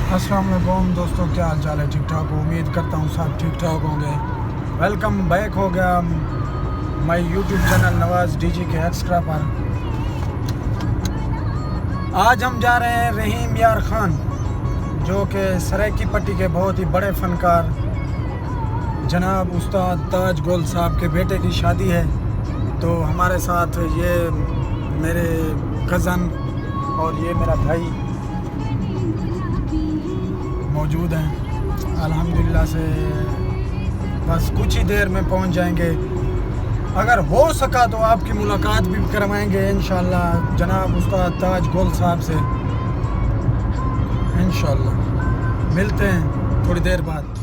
अस्सलाम वालेकुम दोस्तों, क्या हाल चाल है? ठीक ठाक हो? उम्मीद करता हूँ सब ठीक ठाक होंगे। वेलकम बैक हो गया my YouTube channel Nawaz DG के एक्स्ट्रा पर। आज हम जा रहे हैं रहीम यार ख़ान, जो कि सरायकी पट्टी के बहुत ही बड़े फ़नकार जनाब उस्ताद ताज गोल साहब के बेटे की शादी है। तो हमारे साथ ये मेरे कज़न और ये मेरा भाई मौजूद हैं। अल्हम्दुलिल्लाह से बस कुछ ही देर में पहुंच जाएंगे। अगर हो सका तो आपकी मुलाकात भी करवाएंगे इंशाल्लाह जनाब उस्ताद ताज गोल साहब से। इंशाल्लाह मिलते हैं थोड़ी देर बाद।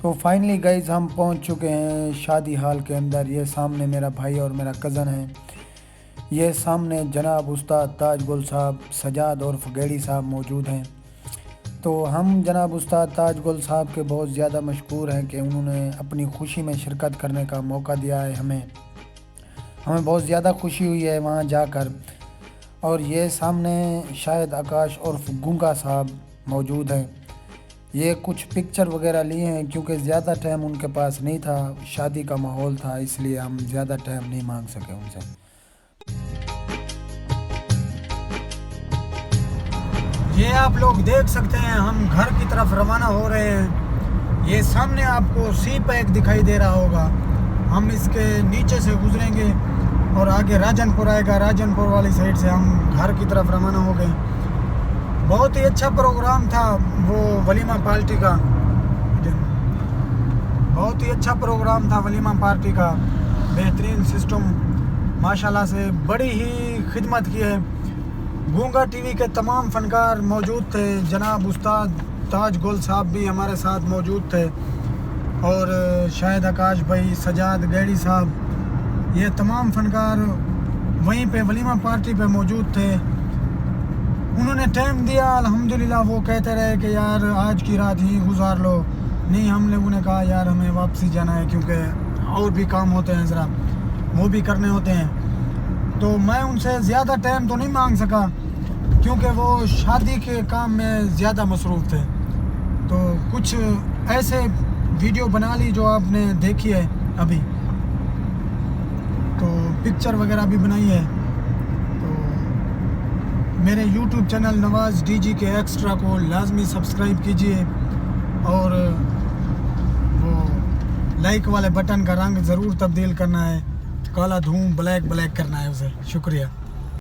तो फाइनली गाइज हम पहुंच चुके हैं शादी हाल के अंदर। ये सामने मेरा भाई और मेरा कज़न है, ये सामने जनाब उस्ताद ताज गोल साहब सजाद और फगेड़ी साहब मौजूद हैं। तो हम जनाब उस्ताद ताज गोल साहब के बहुत ज़्यादा मशकूर हैं कि उन्होंने अपनी खुशी में शिरकत करने का मौका दिया है हमें बहुत ज़्यादा खुशी हुई है वहाँ जाकर। और ये सामने शाहिद आकाश और गुंगा साहब मौजूद हैं। ये कुछ पिक्चर वगैरह लिए हैं क्योंकि ज़्यादा टाइम उनके पास नहीं था, शादी का माहौल था, इसलिए हम ज़्यादा टाइम नहीं मांग सके उनसे। ये आप लोग देख सकते हैं हम घर की तरफ रवाना हो रहे हैं। ये सामने आपको सी पैक दिखाई दे रहा होगा, हम इसके नीचे से गुजरेंगे और आगे राजनपुर आएगा। राजनपुर वाली साइड से हम घर की तरफ रवाना हो गए। बहुत ही अच्छा प्रोग्राम था वो वलीमा पार्टी का, बहुत ही अच्छा प्रोग्राम था वलीमा पार्टी का। बेहतरीन सिस्टम माशाल्लाह से, बड़ी ही खिदमत की है। गूंगा टीवी के तमाम फ़नकार मौजूद थे। जनाब उस्ताद ताज गोल साहब भी हमारे साथ मौजूद थे और शाहिद आकाश भाई, सजाद गैड़ी साहब, ये तमाम फ़नकार वहीं पे वलीमा पार्टी पे मौजूद थे। उन्होंने टाइम दिया अल्हम्दुलिल्लाह। वो कहते रहे कि यार आज की रात ही गुजार लो। नहीं, हम लोगों ने कहा यार हमें वापसी जाना है क्योंकि और भी काम होते हैं, ज़रा वो भी करने होते हैं। तो मैं उनसे ज़्यादा टाइम तो नहीं मांग सका क्योंकि वो शादी के काम में ज़्यादा मसरूफ़ थे। तो कुछ ऐसे वीडियो बना ली जो आपने देखी है अभी, तो पिक्चर वगैरह भी बनाई है। तो मेरे YouTube चैनल नवाज़ डीजी के एक्स्ट्रा को लाजमी सब्सक्राइब कीजिए और वो लाइक वाले बटन का रंग ज़रूर तब्दील करना है, काला धूम ब्लैक करना है उसे। शुक्रिया।